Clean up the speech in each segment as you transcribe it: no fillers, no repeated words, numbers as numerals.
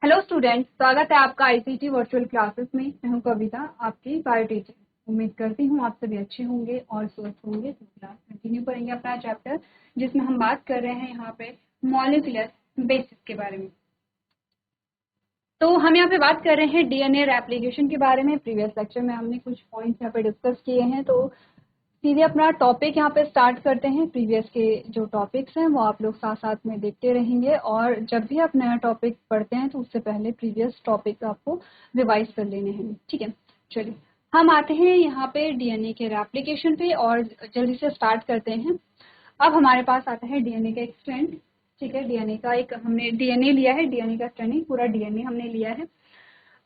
Hello student, स्वागत है आपका आईसीटी वर्चुअल क्लासेस में। मैं हूं कविता, आपकी बायो टीचर। उम्मीद करती हूं आप सभी अच्छे होंगे और स्वस्थ होंगे। तो क्लास कंटिन्यू करेंगे अपना चैप्टर, जिसमें हम बात कर रहे हैं यहाँ पे मॉलिक्यूलर बेसिस के बारे में। तो हम यहाँ पे बात कर रहे हैं डीएनए रेप्लिकेशन के बारे में। प्रीवियस लेक्चर में हमने कुछ पॉइंट्स यहाँ पे डिस्कस किए हैं, तो सीधे अपना टॉपिक यहाँ पे स्टार्ट करते हैं। प्रीवियस के जो टॉपिक्स हैं वो आप लोग साथ साथ में देखते रहेंगे, और जब भी आप नया टॉपिक पढ़ते हैं तो उससे पहले प्रीवियस टॉपिक आपको रिवाइज कर लेने हैं। ठीक है, चलिए हम आते हैं यहाँ पे डीएनए के रेप्लिकेशन पे और जल्दी से स्टार्ट करते हैं। अब हमारे पास आता है डीएनए का एक स्ट्रैंड। ठीक है, डीएनए का एक हमने डीएनए लिया है, डीएनए का स्ट्रैंड नहीं, पूरा डीएनए हमने लिया है।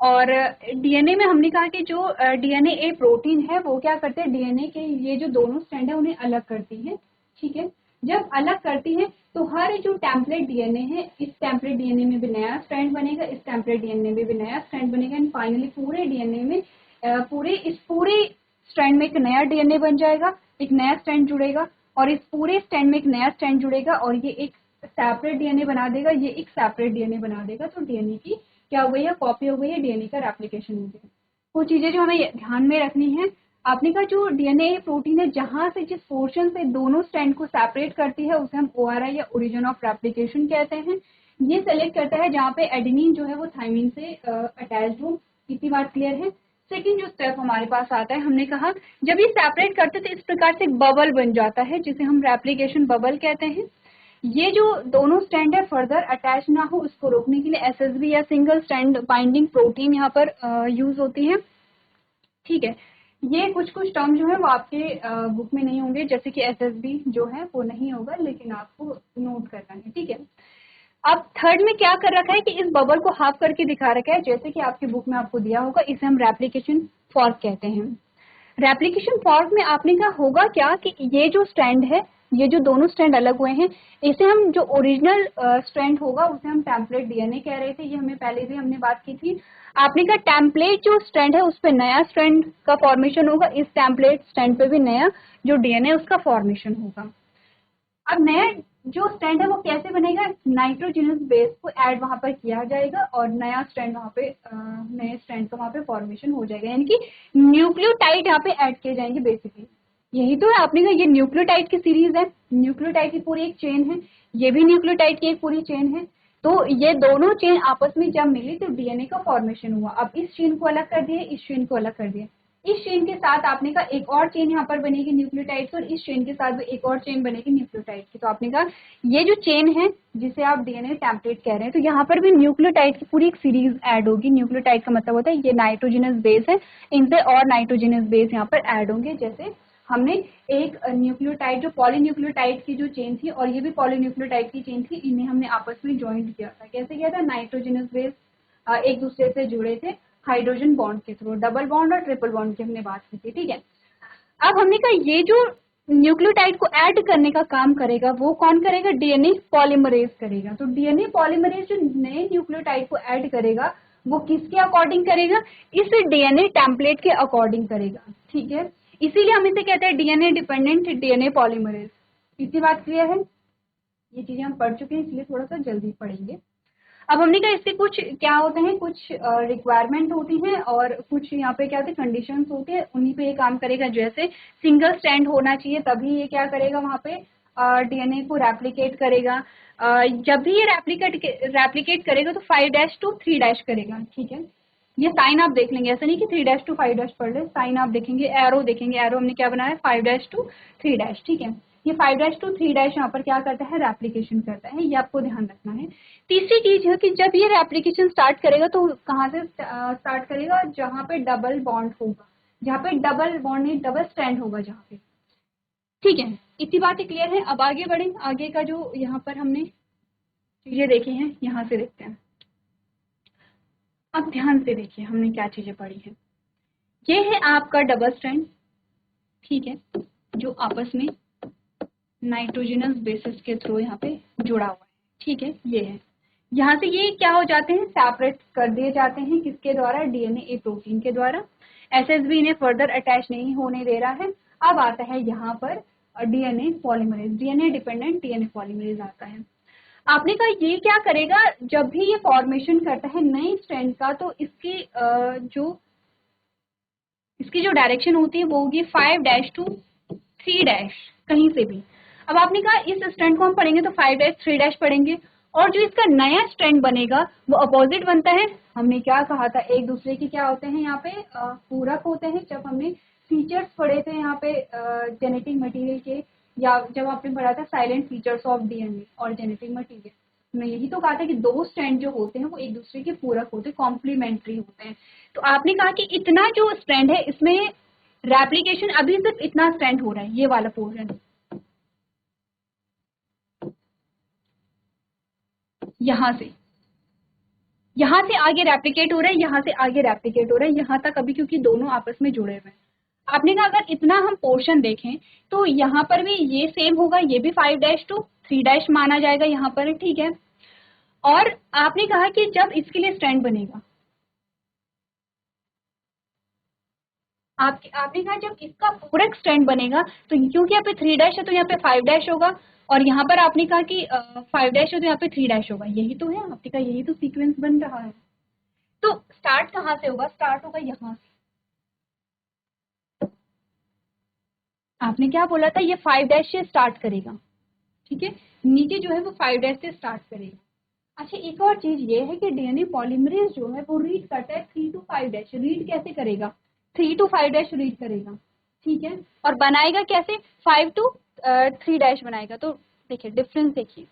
और डीएनए में हमने कहा कि जो डीएनए ए प्रोटीन है वो क्या करते हैं, डीएनए के ये जो दोनों स्ट्रैंड है उन्हें अलग करती है। ठीक है, जब अलग करती है तो हर जो टेम्पलेट डीएनए है, इस टेम्पलेट डीएनए में भी नया स्ट्रैंड बनेगा, इस टेम्पलेट डीएनए में भी नया स्ट्रैंड बनेगा, एंड फाइनली पूरे डीएनए में पूरे स्ट्रैंड में एक नया डीएनए बन जाएगा, एक नया स्ट्रैंड जुड़ेगा, और इस पूरे स्ट्रैंड में एक नया स्ट्रैंड जुड़ेगा, और ये एक सेपरेट डीएनए बना देगा, ये एक सेपरेट डीएनए बना देगा। तो डीएनए की क्या हो गई है, कॉपी हो गई है, डीएनए का रेप्लिकेशन हो गया। कुछ चीजें जो हमें ध्यान में रखनी है, आपने का जो डीएनए प्रोटीन है जहां से जिस पोर्शन से दोनों स्ट्रैंड को सेपरेट करती है उसे हम ओआरआई या ओरिजिन ऑफ रेप्लिकेशन कहते हैं। ये सेलेक्ट करता है जहाँ पे एडेनिन जो है वो थाइमिन से अटैच्ड हो। इतनी बात क्लियर है। सेकेंड जो स्टेप हमारे पास आता है, हमने कहा जब ये सेपरेट करते तो इस प्रकार से बबल बन जाता है जिसे हम रेप्लिकेशन बबल कहते हैं। ये जो दोनों स्ट्रैंड है फर्दर अटैच ना हो उसको रोकने के लिए एसएसबी या सिंगल स्ट्रैंड बाइंडिंग प्रोटीन यहाँ पर यूज होती है। ठीक है, ये कुछ टर्म जो है वो आपके बुक में नहीं होंगे, जैसे कि एसएसबी जो है वो नहीं होगा, लेकिन आपको नोट करना है। ठीक है, अब थर्ड में क्या कर रखा है कि इस बबल को हाफ करके दिखा रखा है, जैसे कि आपके बुक में आपको दिया होगा, इसे हम रेप्लिकेशन फॉर्क कहते हैं। रेप्लिकेशन फॉर्क में आपने कहा होगा क्या कि ये जो स्ट्रैंड है, ये जो दोनों स्ट्रैंड अलग हुए हैं, इसे हम जो ओरिजिनल स्ट्रैंड होगा उसे हम टेम्पलेट डीएनए कह रहे थे। ये हमें पहले भी हमने बात की थी। आपने कहा टेम्पलेट जो स्ट्रैंड है उस पर नया स्ट्रैंड का फॉर्मेशन होगा, इस टेम्पलेट स्ट्रैंड पे भी नया जो डीएनए उसका फॉर्मेशन होगा। अब नया जो स्ट्रैंड है वो कैसे बनेगा, नाइट्रोजनस बेस को ऐड वहां पर किया जाएगा और नया स्ट्रैंड वहां पे नए स्ट्रैंड का वहां पे फॉर्मेशन हो जाएगा, यानी कि न्यूक्लियोटाइड यहाँ पे ऐड किए जाएंगे। बेसिकली यही तो है, आपने कहा ये न्यूक्लियोटाइड की सीरीज है, न्यूक्लियोटाइड की पूरी एक चेन है, ये भी न्यूक्लियोटाइड की एक पूरी चेन है। तो ये दोनों चेन आपस में जब मिली तो डीएनए का फॉर्मेशन हुआ। अब इस चेन को अलग कर दिए, इस चेन को अलग कर दिया, इस चेन के साथ आपने कहा एक और चेन यहाँ पर बनेगी न्यूक्लियोटाइड की, और इस चेन के साथ भी एक और चेन बनेगी न्यूक्लियोटाइड की। तो आपने कहा ये जो चेन है जिसे आप डीएनए टेम्पलेट कह रहे हैं, तो यहाँ पर भी न्यूक्लियोटाइड की पूरी एक सीरीज ऐड होगी। न्यूक्लियोटाइड का मतलब होता है ये नाइट्रोजनस बेस है, इनसे और नाइट्रोजनस बेस यहाँ पर ऐड होंगे। जैसे हमने एक न्यूक्लियोटाइड जो पॉलीन्यूक्लियोटाइड की जो चेन थी और ये भी पॉलीन्यूक्लियोटाइड की चेन थी, इन्हें हमने आपस में ज्वाइंट किया था। कैसे किया था, नाइट्रोजनस बेस एक दूसरे से जुड़े थे हाइड्रोजन बॉन्ड के थ्रू, डबल बॉन्ड और ट्रिपल बॉन्ड की हमने बात की थी। ठीक है, अब हमने कहा ये जो न्यूक्लियोटाइड को ऐड करने का काम करेगा वो कौन करेगा, डीएनए पॉलीमरेज करेगा। तो डीएनए पॉलीमरेज जो नए न्यूक्लियोटाइड को ऐड करेगा वो किसके अकॉर्डिंग करेगा, इस डीएनए टेम्पलेट के अकॉर्डिंग करेगा। ठीक है, इसीलिए हम इसे कहते हैं डीएनए डिपेंडेंट डीएनए पॉलीमरेज। इतनी बात क्लियर है। ये चीजें हम पढ़ चुके हैं, इसलिए थोड़ा सा जल्दी पढ़ेंगे। अब हमने कहा इससे कुछ क्या होते हैं, कुछ रिक्वायरमेंट होती हैं और कुछ यहाँ पे क्या होते हैं कंडीशंस होती है, उन्हीं पे ये काम करेगा। जैसे सिंगल स्ट्रैंड होना चाहिए तभी ये क्या करेगा, वहाँ पे डीएनए को रेप्लिकेट करेगा। जब भी ये रेप्लिकेट करेगा तो 5' to 3' करेगा। ठीक है, ये साइन आप देख लेंगे, ऐसा नहीं कि 3' to 5' पढ़ ले, साइन आप देखेंगे, एरो देखेंगे, एरो हमने क्या बनाया 5' to 3'। ठीक है, ये 5' to 3' यहाँ पर क्या करता है, रेप्लिकेशन करता है, ये आपको ध्यान रखना है। तीसरी चीज है कि जब ये रेप्लिकेशन स्टार्ट करेगा तो कहाँ से स्टार्ट करेगा, जहाँ पे डबल बॉन्ड होगा, जहाँ पे डबल बॉन्ड नहीं डबल स्ट्रैंड होगा जहाँ पे। ठीक है, इतनी बातें क्लियर है। अब आगे बढ़े, आगे का जो यहाँ पर हमने चीजें देखी हैं यहाँ से देखते हैं। अब ध्यान से देखिए हमने क्या चीजें पढ़ी हैं। ये है आपका डबल स्ट्रैंड, ठीक है, जो आपस में नाइट्रोजनस बेसिस के थ्रू यहाँ पे जुड़ा हुआ है। ठीक है, ये है, यहाँ से ये क्या हो जाते हैं, सेपरेट कर दिए जाते हैं, किसके द्वारा, डीएनए ए प्रोटीन के द्वारा। एसएसबी ने फर्दर अटैच नहीं होने दे रहा है। अब आता है यहाँ पर DNA polymerase, DNA dependent DNA polymerase आता है। आपने कहा ये क्या करेगा, जब भी ये फॉर्मेशन करता है नए स्ट्रैंड का, तो इसकी जो डायरेक्शन होती है वो होगी 5' to 3' कहीं से भी। अब आपने कहा इस स्ट्रैंड को हम पढ़ेंगे तो 5' 3' पढ़ेंगे, और जो इसका नया स्ट्रैंड बनेगा वो अपोजिट बनता है। हमने क्या कहा था, एक दूसरे के क्या होते हैं यहाँ पे, पूरक होते हैं। जब हमने फीचर्स पढ़े थे यहाँ पे जेनेटिक मटेरियल के, या जब आपने पढ़ा था साइलेंट फीचर्स ऑफ डीएनए और जेनेटिक मटेरियल, मैं यही तो कहा था कि दो स्ट्रैंड जो होते हैं वो एक दूसरे के पूरक होते हैं, कॉम्प्लीमेंट्री होते हैं। तो आपने कहा कि इतना जो स्ट्रैंड है इसमें रेप्लिकेशन अभी सिर्फ इतना स्ट्रैंड हो रहा है, ये वाला पोर्शन यहाँ से आगे रेप्लिकेट हो रहा है, यहाँ से आगे रेप्लिकेट हो रहा है, यहाँ तक अभी, क्योंकि दोनों आपस में जुड़े हुए हैं। आपने कहा अगर इतना हम पोर्शन देखें तो यहाँ पर भी ये सेम होगा, ये भी 5' to 3' माना जाएगा यहाँ पर, ठीक है। और आपने कहा कि जब इसके लिए स्ट्रैंड बनेगा, आपने कहा जब इसका पूरक स्ट्रैंड बनेगा, तो क्योंकि यहाँ पे 3' है तो यहाँ पे 5' होगा, और यहाँ पर आपने कहा कि 5' है तो यहाँ पे 3' होगा। यही तो है, आपने कहा यही तो सीक्वेंस बन रहा है। तो स्टार्ट कहाँ से होगा, स्टार्ट होगा यहाँ से। आपने क्या बोला था, ये 5' से स्टार्ट करेगा, ठीक है, नीचे जो है वो 5' से स्टार्ट करेगा। अच्छा, एक और चीज ये है कि डीएनए पॉलीमरेज जो है वो रीड करता है 3 to 5'। रीड कैसे करेगा, 3 to 5' रीड करेगा, ठीक है, और बनाएगा कैसे, 5 to 3' बनाएगा। तो देखिए डिफरेंस देखिए,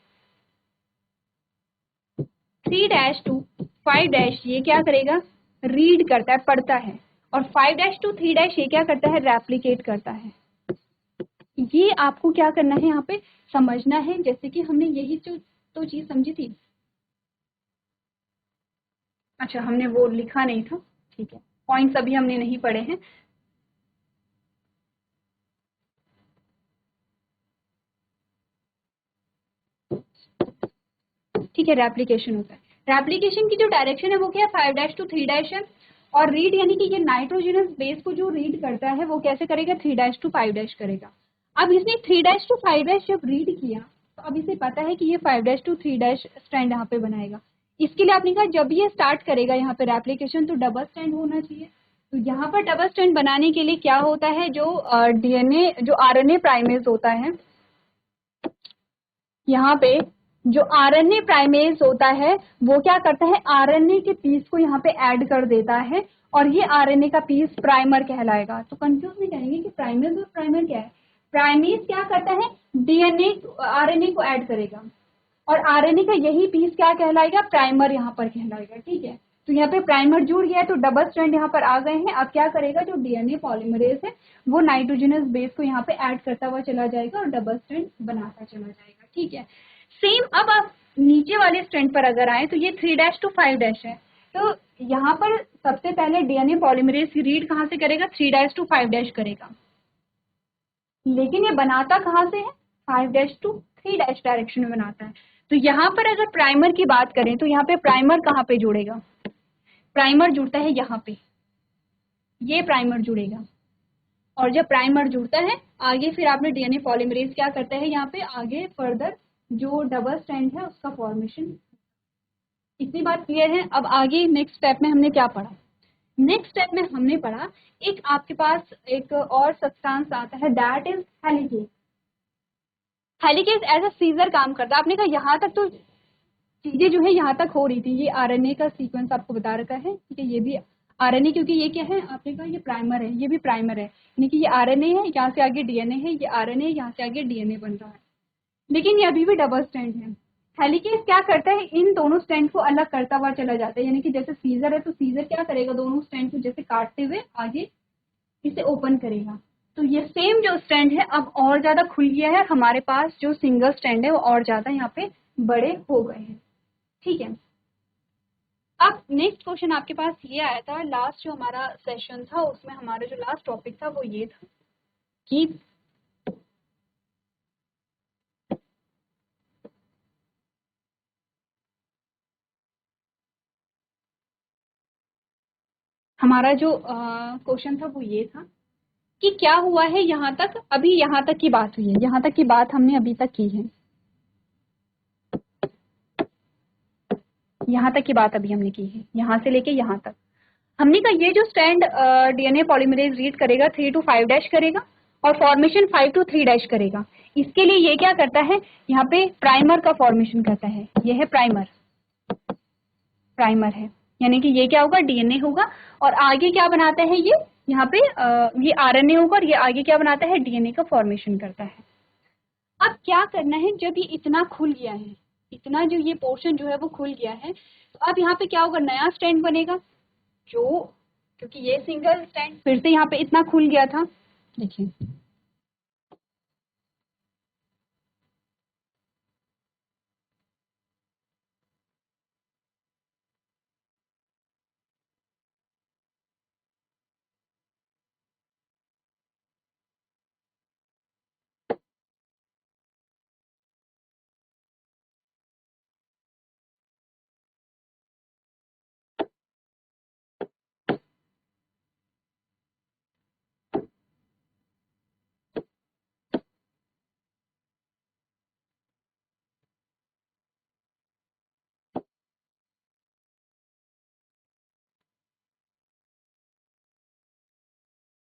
3' to 5' ये क्या करेगा, रीड करता है, पढ़ता है, और 5' to 3' ये क्या करता है, रेप्लिकेट करता है। ये आपको क्या करना है यहाँ पे समझना है, जैसे कि हमने यही तो चीज समझी थी। अच्छा, हमने वो लिखा नहीं था, ठीक है, पॉइंट्स अभी हमने नहीं पढ़े हैं। ठीक है, रेप्लिकेशन होता है। रेप्लिकेशन की जो डायरेक्शन है वो क्या है, 5' to 3' है, और रीड यानी कि ये नाइट्रोजनस बेस को जो रीड करता है वो कैसे करेगा, 3' to 5' करेगा। अब इसने 3' to 5' जब रीड किया तो अब इसे पता है कि ये 5' to 3' स्ट्रैंड यहाँ पे बनाएगा। इसके लिए आपने कहा जब ये स्टार्ट करेगा यहाँ पे रेप्लिकेशन तो डबल स्ट्रैंड होना चाहिए। तो यहाँ पर डबल स्ट्रैंड बनाने के लिए क्या होता है, जो डीएनए जो आरएनए प्राइमेज होता है, यहाँ पे जो आरएनए प्राइमेज होता है वो क्या करता है, आरएनए के पीस को यहाँ पे ऐड कर देता है, और ये आरएनए का पीस प्राइमर कहलाएगा। तो कंफ्यूज नहीं करेंगे कि प्राइमेज और प्राइमर क्या है। प्राइमेज क्या करता है, डीएनए आरएनए को ऐड करेगा, और आरएनए का यही पीस क्या कहलाएगा, प्राइमर यहाँ पर कहलाएगा, ठीक है। तो यहाँ पे प्राइमर जुड़ गया है तो डबल स्ट्रैंड यहाँ पर आ गए हैं। अब क्या करेगा, जो डीएनए पॉलीमरेज है वो नाइट्रोजनस बेस को यहाँ पे ऐड करता हुआ चला जाएगा और डबल स्ट्रैंड बनाता चला जाएगा, ठीक है। सेम अब आप नीचे वाले स्ट्रैंड पर अगर आए तो ये 3' to 5' है। तो यहाँ पर सबसे पहले डीएनए पॉलीमरेज की रीड कहाँ से करेगा, 3' to 5' करेगा, लेकिन ये बनाता कहाँ से है, 5' to 3' डायरेक्शन में बनाता है। तो यहाँ पर अगर प्राइमर की बात करें तो यहाँ पे प्राइमर कहाँ पे जुड़ेगा, प्राइमर जुड़ता है यहाँ पे, ये प्राइमर जुड़ेगा, और जब प्राइमर जुड़ता है आगे फिर आपने डीएनए पॉलीमरेज क्या करता है, यहाँ पे आगे फर्दर जो डबल स्ट्रैंड है उसका फॉर्मेशन। इतनी बात क्लियर है। अब आगे नेक्स्ट स्टेप में हमने क्या पढ़ा, नेक्स्ट स्टेप में हमने पढ़ा एक आपके पास एक और सब्सटेंस आता है, that is helicase. Helicase as a scissor काम करता है। आपने कहा यहाँ तक तो चीजें जो है यहाँ तक हो रही थी, ये आरएनए का सीक्वेंस आपको बता रखा है, ठीक है, ये भी आरएनए, क्योंकि ये क्या है, आपने कहा ये प्राइमर है, ये भी प्राइमर है, यानी कि ये आरएनए है, यहाँ से आगे डीएनए है, ये आरएनए, यहाँ से आगे डीएनए बन रहा है, लेकिन ये अभी भी डबल स्ट्रैंड है। हेलिकेज क्या करता है, इन दोनों स्ट्रैंड को अलग करता हुआ चला जाता है, यानी कि जैसे सीजर है तो सीजर क्या करेगा, दोनों स्ट्रैंड को जैसे काटते हुए आगे इसे ओपन करेगा। तो ये सेम जो स्ट्रैंड है अब और ज्यादा खुल गया है, हमारे पास जो सिंगल स्ट्रैंड है वो और ज्यादा यहाँ पे बड़े हो गए हैं, ठीक है। अब नेक्स्ट क्वेश्चन आपके पास ये आया था, लास्ट जो हमारा सेशन था उसमें हमारा जो लास्ट टॉपिक था वो ये था कि हमारा जो क्वेश्चन था वो ये था कि क्या हुआ है यहाँ तक, अभी यहाँ तक की बात हुई है, यहाँ तक की बात हमने अभी तक की है। यहाँ तक की बात अभी हमने की है, यहाँ से लेके यहाँ तक हमने कहा ये जो स्टैंड डीएनए पॉलीमरेज रीड करेगा 3 to 5 डैश करेगा और फॉर्मेशन 5 to 3 डैश करेगा। इसके लिए ये क्या करता है, यहाँ पे प्राइमर का फॉर्मेशन करता है। ये है प्राइमर, प्राइमर है, यानी कि ये क्या होगा, डीएनए होगा और आगे क्या बनाता है ये, यहाँ पे ये आरएनए होगा और ये आगे क्या बनाता है, डीएनए का फॉर्मेशन करता है। अब क्या करना है, जब ये इतना खुल गया है, इतना जो ये पोर्शन जो है वो खुल गया है, तो अब यहाँ पे क्या होगा, नया स्टैंड बनेगा जो, क्योंकि ये सिंगल स्टैंड फिर से यहाँ पे इतना खुल गया था, देखिए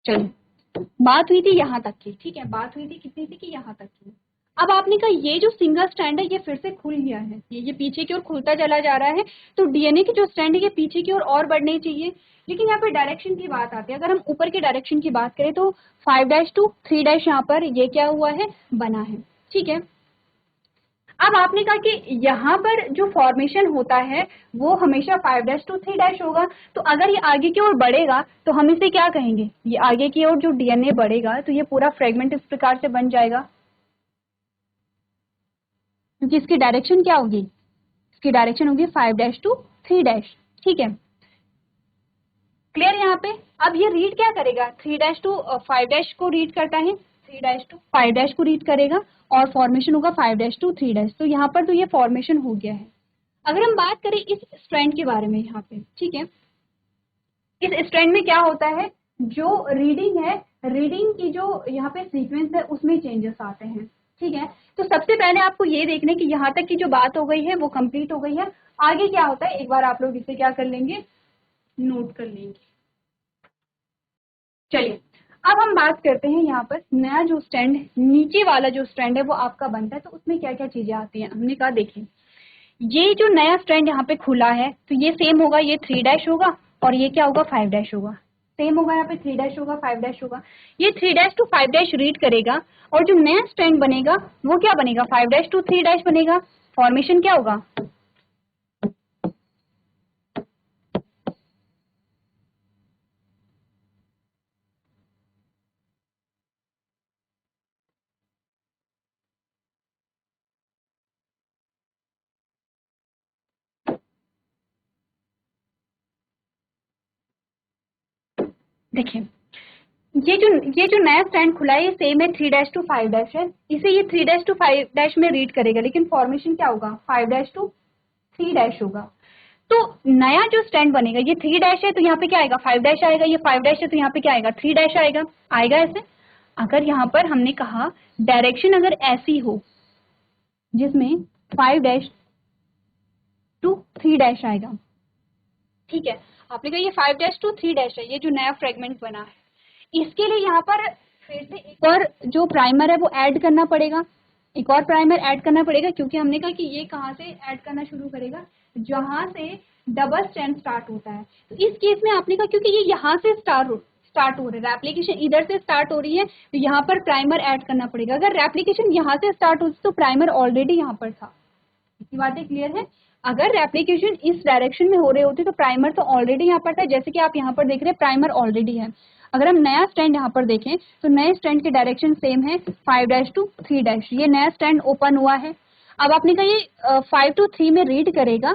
चलिए बात हुई थी यहाँ तक की, ठीक है, बात हुई थी कितनी थी कि यहाँ तक की। अब आपने कहा ये जो सिंगल स्टैंड है ये फिर से खुल गया है, ये पीछे की ओर खुलता चला जा रहा है, तो डीएनए की जो स्टैंड है ये पीछे की ओर और बढ़ने चाहिए। लेकिन यहाँ पे डायरेक्शन की बात आती है, अगर हम ऊपर के डायरेक्शन की बात करें तो 5 डैश टू 3 डैश यहाँ पर ये क्या हुआ है, बना है, ठीक है। अब आपने कहा कि यहाँ पर जो फॉर्मेशन होता है वो हमेशा 5 डैश टू 3 डैश होगा, तो अगर ये आगे की ओर बढ़ेगा तो हम इसे क्या कहेंगे, ये आगे की ओर जो डीएनए बढ़ेगा तो ये पूरा फ्रेगमेंट इस प्रकार से बन जाएगा, क्योंकि इसकी डायरेक्शन क्या होगी, इसकी डायरेक्शन होगी 5 डैश टू 3 डैश, ठीक है, क्लियर यहाँ पे। अब ये रीड क्या करेगा, 3 डैश टू 5 डैश को रीड करता है, 3 डैश टू 5 डैश को रीड करेगा और फॉर्मेशन होगा 5 डैश टू 3 डैश, तो यहाँ पर तो ये फॉर्मेशन हो गया है। अगर हम बात करें इस स्ट्रैंड के बारे में यहाँ पे, ठीक है, इस स्ट्रैंड में क्या होता है, जो रीडिंग है, रीडिंग की जो यहाँ पे सीक्वेंस है उसमें चेंजेस आते हैं, ठीक है। तो सबसे पहले आपको ये देखना है कि यहाँ तक की जो बात हो गई है वो कंप्लीट हो गई है, आगे क्या होता है एक बार आप लोग इसे क्या कर लेंगे, नोट कर लेंगे। चलिए अब हम बात करते हैं यहाँ पर नया जो स्टैंड, नीचे वाला जो स्टैंड है वो आपका बनता है, तो उसमें क्या क्या चीजें आती हैं। हमने कहा देखिए ये जो नया स्टैंड यहाँ पे खुला है तो ये सेम होगा, ये 3 डैश होगा और ये क्या होगा, 5 डैश होगा, सेम होगा, यहाँ पे 3 डैश होगा 5 डैश होगा, ये 3 डैश टू 5 डैश रीड करेगा और जो नया स्टैंड बनेगा वो क्या बनेगा, 5 डैश टू 3 डैश बनेगा। फॉर्मेशन क्या होगा, देखिए ये जो नया स्टैंड खुला है ये सेम है, 3 डैश टू 5 डैश है, इसे ये 3 डैश टू 5 डैश में रीड करेगा, लेकिन फॉर्मेशन क्या होगा, 5 डैश टू 3 डैश होगा। तो नया जो स्टैंड बनेगा ये 3 डैश है तो यहाँ पे क्या आएगा, 5 डैश आएगा, ये 5 डैश है तो यहाँ पे क्या आएगा, 3 डैश आएगा, आएगा ऐसे। अगर यहाँ पर हमने कहा डायरेक्शन अगर ऐसी हो जिसमें 5 डैश टू 3 डैश आएगा, ठीक है, आपने कहा ये 5 डैश टू 3 डैश है, ये जो नया फ्रेगमेंट बना है, इसके लिए यहाँ पर फिर से एक और जो प्राइमर है वो ऐड करना पड़ेगा, एक और प्राइमर ऐड करना पड़ेगा, क्योंकि हमने कहा कि ये कहाँ से ऐड करना शुरू करेगा, जहां से डबल स्टैंड स्टार्ट होता है। तो इस केस में आपने कहा क्योंकि ये यहाँ से स्टार्ट हो रहा है, रेप्लिकेशन इधर से स्टार्ट हो रही है, तो यहाँ पर प्राइमर ऐड करना पड़ेगा। अगर रेप्लिकेशन यहाँ से स्टार्ट होती तो प्राइमर ऑलरेडी यहाँ पर था, इतनी बातें क्लियर है। अगर रेप्लिकेशन इस डायरेक्शन में हो रहे होते तो प्राइमर तो ऑलरेडी यहाँ पर था, जैसे कि आप यहाँ पर देख रहे हैं प्राइमर ऑलरेडी है। अगर हम नया स्टैंड यहाँ पर देखें तो नए स्टैंड की डायरेक्शन सेम है, 5 डैश टू 3 डैश, ये नया स्टैंड ओपन हुआ है। अब आपने कहा ये 5 टू 3 में रीड करेगा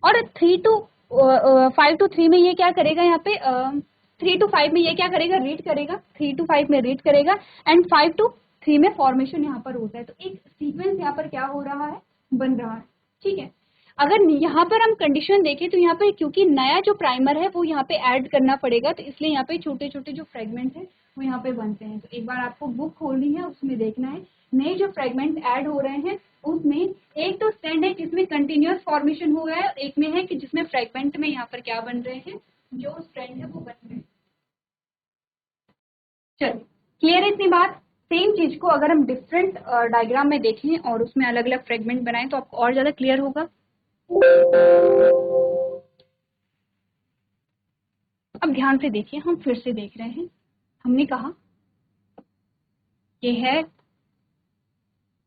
और 5 टू 3 में ये क्या करेगा, यहाँ पे 3 टू 5 में ये क्या करेगा, रीड करेगा, 3 टू 5 में रीड करेगा एंड 5 टू 3 में फॉर्मेशन यहाँ पर होता है। तो एक सीक्वेंस यहाँ पर क्या हो रहा है, बन रहा है, ठीक है। अगर यहाँ पर हम कंडीशन देखें तो यहाँ पे क्योंकि नया जो प्राइमर है वो यहाँ पे ऐड करना पड़ेगा, तो इसलिए यहाँ पे छोटे छोटे जो फ्रेगमेंट है वो यहाँ पे बनते हैं। तो एक बार आपको बुक खोलनी है, उसमें देखना है नए जो फ्रेगमेंट ऐड हो रहे हैं उसमें एक तो स्ट्रैंड है जिसमें कंटिन्यूअस फॉर्मेशन हो रहा है, एक में है कि जिसमें फ्रेगमेंट में यहाँ पर क्या बन रहे हैं, जो स्ट्रैंड है वो बन रहे हैं। चलिए क्लियर है इतनी बात। सेम चीज को अगर हम डिफरेंट डायग्राम में देखें और उसमें अलग अलग फ्रेगमेंट बनाएं तो आपको और ज्यादा क्लियर होगा। अब ध्यान से देखिए, हम फिर से देख रहे हैं। हमने कहा ये है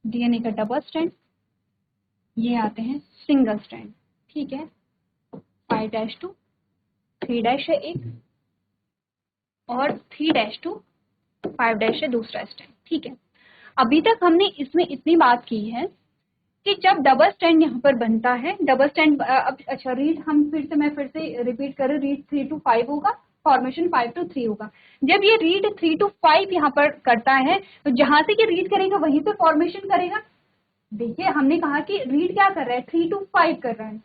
डीएनए का डबल स्ट्रैंड, ये आते हैं सिंगल स्ट्रैंड, ठीक है। 5' टू 3' है एक, और 3' टू 5' है दूसरा स्ट्रैंड, ठीक है। अभी तक हमने इसमें इतनी बात की है कि जब डबल स्ट्रैंड यहाँ पर बनता है, डबल स्ट्रैंड अच्छा रीड हम मैं फिर से रिपीट करें, रीड 3 to 5 होगा, फॉर्मेशन 5 to 3 होगा। जब ये रीड 3 to 5 यहाँ पर करता है तो जहां से ये रीड करेगा वहीं पे फॉर्मेशन करेगा। देखिए हमने कहा कि रीड क्या कर रहा है, 3 to 5 कर रहा है,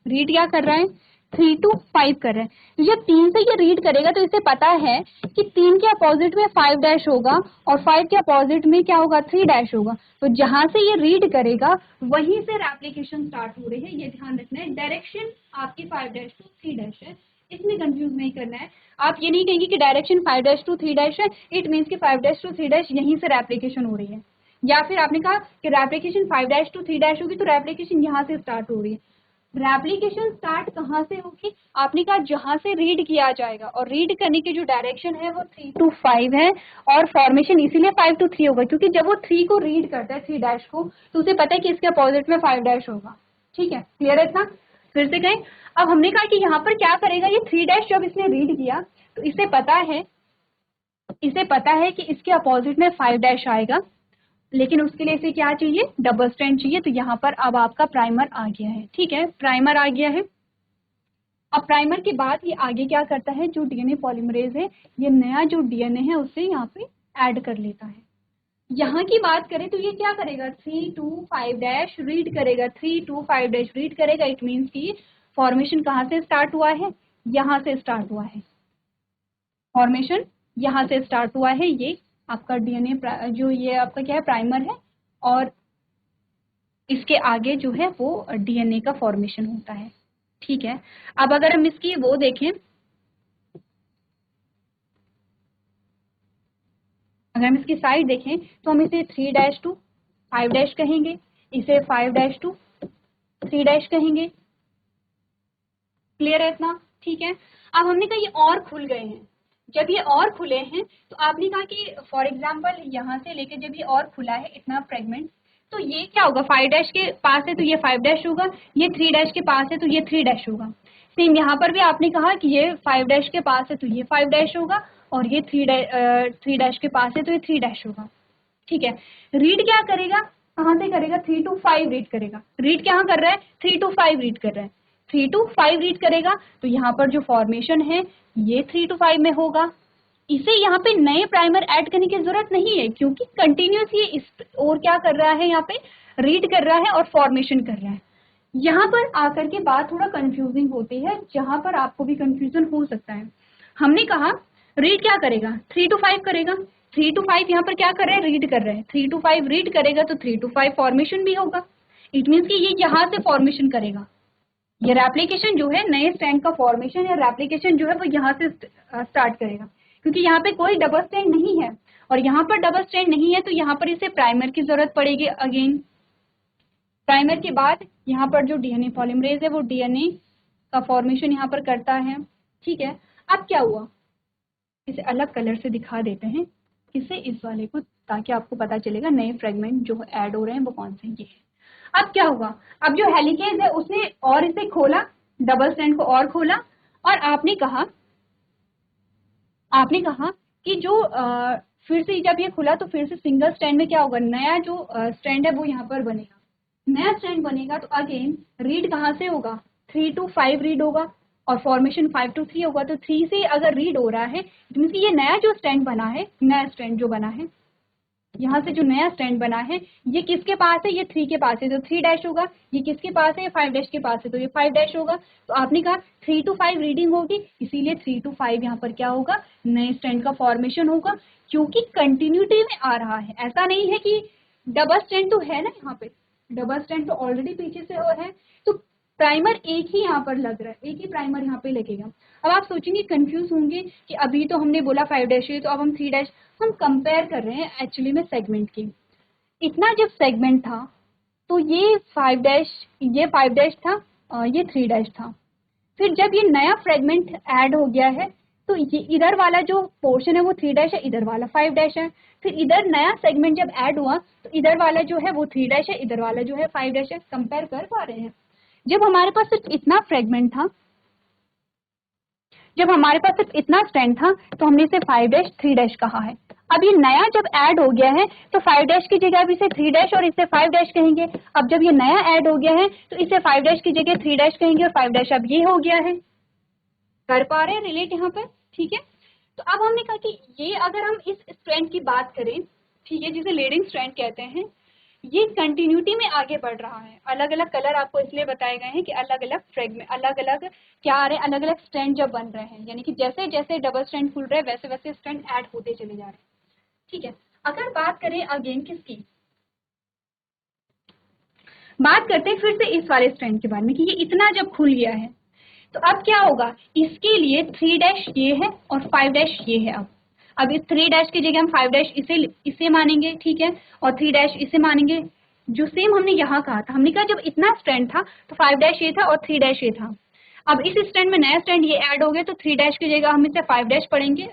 रीड क्या कर रहा है, 3 to 5 कर रहा है। तो जब 3 से ये रीड करेगा तो इसे पता है कि 3 के अपोजिट में 5' होगा और 5 के अपोजिट में क्या होगा, 3' होगा। तो जहां से ये रीड करेगा वहीं से एप्लीकेशन स्टार्ट हो रही है, ये ध्यान रखना है। डायरेक्शन आपकी 5' to 3' है, इसमें कंफ्यूज नहीं करना है। आप ये नहीं कहेंगे कि डायरेक्शन 5' to 3' है, इट मीन्स कि 5' to 3' यहीं से रेप्लिकेशन हो रही है। या फिर आपने कहा कि रेप्लिकेशन 5' to 3' होगी तो रेप्लिकेशन यहाँ से स्टार्ट हो रही है। रेप्लिकेशन स्टार्ट कहाँ से होगी, आपने कहा जहां से रीड किया जाएगा, और रीड करने की जो डायरेक्शन है वो 3 to 5 है, और फॉर्मेशन इसीलिए 5 to 3 होगा क्योंकि जब वो 3 को रीड करता है, 3' को, तो उसे पता है कि इसके अपोजिट में 5' होगा। ठीक है, क्लियर है इतना? फिर से कहें, अब हमने कहा कि यहाँ पर क्या करेगा, ये 3' जब इसने रीड किया तो इसे पता है कि इसके अपोजिट में 5' आएगा, लेकिन उसके लिए इसे क्या चाहिए, डबल स्ट्रैंड चाहिए। तो यहाँ पर अब आपका प्राइमर आ गया है, ठीक है, प्राइमर आ गया है। अब प्राइमर के बाद ये आगे क्या करता है, जो डीएनए पॉलीमरेज है ये नया जो डीएनए है उसे यहाँ पे ऐड कर लेता है। यहाँ की बात करें तो ये क्या करेगा, 3 to 5' रीड करेगा, 3 to 5' रीड करेगा। इट मीन्स की फॉर्मेशन कहाँ से स्टार्ट हुआ है, यहाँ से स्टार्ट हुआ है, फॉर्मेशन यहाँ से स्टार्ट हुआ है। ये आपका डीएनए जो ये आपका क्या है, प्राइमर है, और इसके आगे जो है वो डीएनए का फॉर्मेशन होता है, ठीक है। अब अगर हम इसकी वो देखें, अगर हम इसकी साइड देखें तो हम इसे 3' to 5' कहेंगे, इसे 5' to 3' कहेंगे। क्लियर है इतना? ठीक है। अब हमने कहा ये और खुल गए हैं, जब ये और खुले हैं तो आपने कहा कि फॉर एग्जाम्पल यहाँ से लेके जब ये और खुला है इतना फ्रेगमेंट, तो ये क्या होगा, 5' के पास है तो ये 5' होगा, ये 3' के पास है तो ये 3' होगा। सेम यहाँ पर भी आपने कहा कि ये 5' के पास है तो ये 5' होगा, और ये 3' के पास है तो ये 3' होगा। ठीक है, रीड क्या करेगा, कहाँ से करेगा, 3 to 5 रीड करेगा। रीड क्या कर रहा है, 3 to 5 रीड कर रहा है, 3 to 5 रीड करेगा। तो यहाँ पर जो फॉर्मेशन है ये 3 to 5 में होगा। इसे यहाँ पे नए प्राइमर ऐड करने की जरूरत नहीं है क्योंकि कंटिन्यूस ये इस और क्या कर रहा है, यहाँ पे रीड कर रहा है और फॉर्मेशन कर रहा है। यहाँ पर आकर के बात थोड़ा कंफ्यूजिंग होती है, जहां पर आपको भी कंफ्यूजन हो सकता है। हमने कहा रीड क्या करेगा, 3 to 5 करेगा, 3 to 5 यहाँ पर क्या कर रहे हैं, रीड कर रहे हैं। 3 to 5 रीड करेगा तो 3 to 5 फॉर्मेशन भी होगा। इट मीन्स कि ये यहाँ से फॉर्मेशन करेगा। ये रेप्लिकेशन जो है, नए स्ट्रैंड का फॉर्मेशन या रेप्लिकेशन जो है वो यहाँ से स्टार्ट करेगा, क्योंकि यहाँ पे कोई डबल स्ट्रैंड नहीं है, और यहाँ पर डबल स्ट्रैंड नहीं है तो यहाँ पर इसे प्राइमर की जरूरत पड़ेगी अगेन। प्राइमर के बाद यहाँ पर जो डीएनए पॉलीमरेज है वो डीएनए का फॉर्मेशन यहाँ पर करता है, ठीक है। अब क्या हुआ, इसे अलग कलर से दिखा देते हैं, इसे इस वाले को, ताकि आपको पता चलेगा नए फ्रेगमेंट जो ऐड हो रहे हैं वो कौन से ये है। अब क्या हुआ, अब जो हेलिकेज है उसने और इसे खोला, डबल स्ट्रैंड को और खोला, और आपने कहा कि जो फिर से जब ये खुला तो फिर से सिंगल स्ट्रैंड में क्या होगा, नया जो स्ट्रैंड है वो यहाँ पर बनेगा। नया स्ट्रैंड बनेगा तो अगेन रीड कहाँ से होगा, 3 to 5 रीड होगा, और फॉर्मेशन 5 to 3 होगा। तो 3 से अगर रीड हो रहा है तो मीन्स कि ये नया जो स्ट्रैंड बना है, नया स्ट्रैंड जो बना है, यहाँ से जो नया स्ट्रैंड बना है ये किसके पास है, ये 3 के पास है तो 3' होगा। ये किसके पास है, ये 5' के पास है तो ये 5' होगा। तो आपने कहा 3 to 5 रीडिंग होगी, इसीलिए 3 to 5 यहाँ पर क्या होगा, नए स्ट्रैंड का फॉर्मेशन होगा। क्योंकि कंटिन्यूटी में आ रहा है, ऐसा नहीं है कि डबल स्ट्रैंड तो है ना, यहाँ पे डबल स्ट्रैंड तो ऑलरेडी पीछे से है, तो प्राइमर एक ही यहाँ पर लग रहा है, एक ही प्राइमर यहाँ पे लगेगा। अब आप सोचेंगे, कंफ्यूज होंगे कि अभी तो हमने बोला 5 डैश है, तो अब हम 3 डैश, हम कंपेयर कर रहे हैं एक्चुअली में सेगमेंट की। इतना जब सेगमेंट था तो ये 5 डैश, ये 5 डैश था, ये 3 डैश था। फिर जब ये नया फ्रेगमेंट ऐड हो गया है तो ये इधर वाला जो पोर्शन है वो 3 डैश है, इधर वाला 5 डैश है। फिर इधर नया सेगमेंट जब ऐड हुआ तो इधर वाला जो है वो 3 डैश है, इधर वाला जो है 5 डैश है। कंपेयर कर पा रहे हैं? जब हमारे पास सिर्फ इतना फ्रेगमेंट था, जब हमारे पास सिर्फ इतना स्ट्रैंड था, तो हमने इसे 5 डैश 3 डैश कहा है। अब ये नया जब ऐड हो गया है तो 5 डैश की जगह अब इसे 3 डैश और इसे 5 डैश कहेंगे। अब जब ये नया ऐड हो गया है तो इसे 5 डैश की जगह 3 डैश कहेंगे और 5 डैश अब ये हो गया है। कर पा रहे हैं रिलेट यहाँ पर? ठीक है। तो अब हमने कहा कि ये अगर हम इस स्ट्रैंड की बात करें, ठीक है, जिसे लीडिंग स्ट्रैंड कहते हैं, ये कंटिन्यूटी में आगे बढ़ रहा है। अलग अलग कलर आपको इसलिए बताए गए हैं कि अलग अलग फ्रेगमेंट, अलग अलग क्या आ रहे हैं, अलग अलग स्ट्रैंड जब बन रहे हैं, यानी कि जैसे जैसे डबल स्ट्रैंड खुल रहे हैं वैसे वैसे स्ट्रैंड ऐड होते चले जा रहे हैं। ठीक है। अगर बात करें अगेन किसकी, बात करते हैं फिर से इस वाले स्ट्रैंड के बारे में कि ये इतना जब खुल गया है तो अब क्या होगा, इसके लिए 3 डैश ये है और 5 डैश ये है। अब इस 3 डैश की जगह हम 5 डैश इसे मानेंगे, ठीक है, और 3 डैश इसे मानेंगे। जो सेम हमने यहाँ कहा था, हमने कहा जब इतना स्ट्रैंड था तो 5 डैश ये था और 3 डैश ये था। अब इस स्ट्रैंड में नया स्ट्रैंड ये ऐड हो गया तो 3 डैश की जगह हम इसे 5 डैश पढ़ेंगे,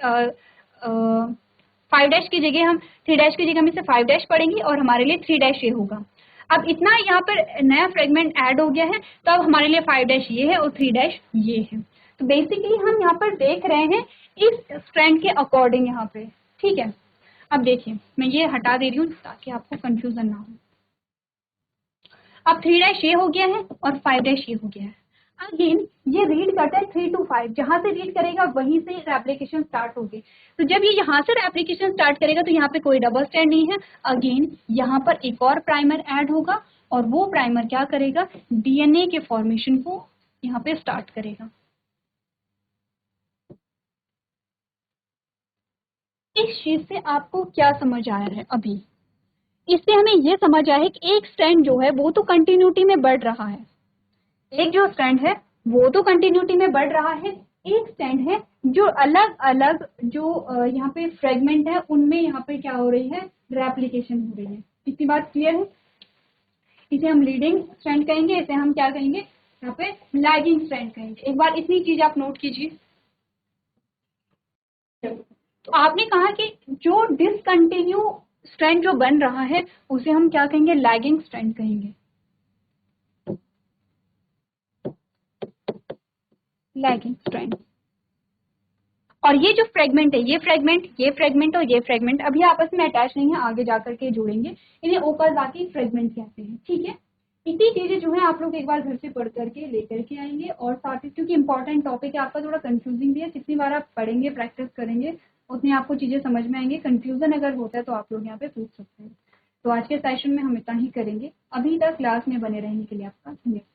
5 डैश की जगह हम 3 डैश की जगह हम इसे 5 डैश पढ़ेंगे और हमारे लिए 3 डैश ये होगा। अब इतना यहाँ पर नया फ्रेगमेंट ऐड हो गया है तो अब हमारे लिए 5 डैश ये है और 3 डैश ये है। तो बेसिकली हम यहाँ पर देख रहे हैं इस स्ट्रैंड के अकॉर्डिंग यहाँ पे। ठीक है। अब देखिए, मैं ये हटा दे रही हूँ ताकि आपको कंफ्यूजन ना हो। अब 3 डैश ये हो गया है और 5 डैश ये हो गया है। अगेन ये रीड करता है 3 to 5, जहां से रीड करेगा वहीं से एप्लीकेशन स्टार्ट होगी। तो जब ये यहाँ से एप्लीकेशन स्टार्ट करेगा तो यहाँ पे कोई डबल स्ट्रैंड नहीं है। अगेन यहाँ पर एक और प्राइमर ऐड होगा और वो प्राइमर क्या करेगा, डीएनए के फॉर्मेशन को यहाँ पे स्टार्ट करेगा। इस चीज से आपको क्या समझ आया है अभी? इससे हमें ये समझ आया है कि एक स्ट्रैंड जो है वो तो कंटिन्यूटी में बढ़ रहा है, एक जो स्ट्रैंड है वो तो कंटिन्यूटी में बढ़ रहा है, एक स्ट्रैंड है जो अलग अलग जो यहाँ पे फ्रेगमेंट है उनमें यहाँ पे क्या हो रही है, रेप्लिकेशन हो रही है। इतनी बात क्लियर है? इसे हम लीडिंग स्ट्रैंड कहेंगे, इसे हम क्या कहेंगे, यहाँ पे लैगिंग स्ट्रैंड कहेंगे। एक बार इतनी चीज आप नोट कीजिए। तो आपने कहा कि जो डिसकंटिन्यू स्ट्रैंड जो बन रहा है उसे हम क्या कहेंगे, लैगिंग स्ट्रैंड कहेंगे, लैगिंग स्ट्रैंड। और ये जो फ्रेगमेंट है, ये फ्रेगमेंट, ये फ्रेगमेंट और ये फ्रेगमेंट अभी आपस में अटैच नहीं है, आगे जाकर के जोड़ेंगे, इन्हें ओकाज़ाकी फ्रेगमेंट कहते हैं। ठीक है। इतनी चीजें जो है आप लोग एक बार घर से पढ़ करके लेकर के आएंगे, और साथ ही क्योंकि इंपॉर्टेंट टॉपिक है, आपका थोड़ा कंफ्यूजिंग भी है, जितनी बार आप पढ़ेंगे प्रैक्टिस करेंगे उतनी आपको चीजें समझ में आएंगे। कंफ्यूजन अगर होता है तो आप लोग यहाँ पे पूछ सकते हैं। तो आज के सेशन में हम इतना ही करेंगे। अभी तक क्लास में बने रहने के लिए आपका धन्यवाद।